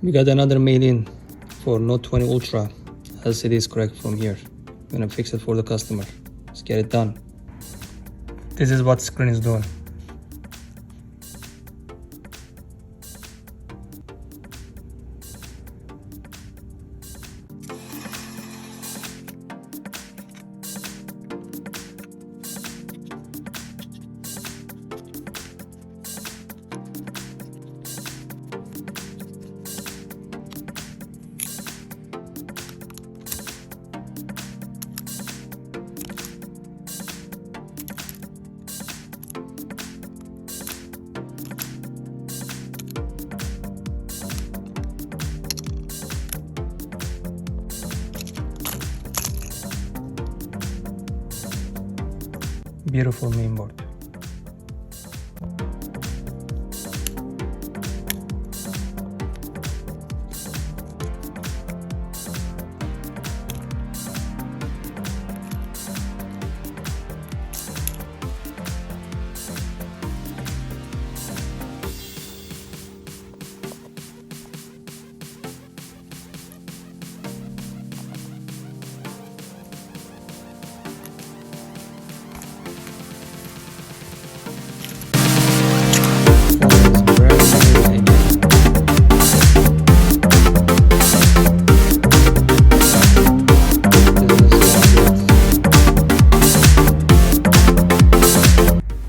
We got another mail-in for Note 20 Ultra. LCD is correct from here. I'm gonna fix it for the customer. Let's get it done. This is what the screen is doing. Beautiful mainboard.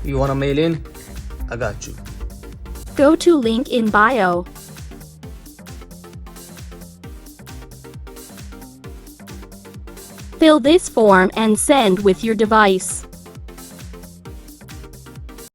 You wanna mail in? I got you. Go to link in bio. Fill this form and send with your device.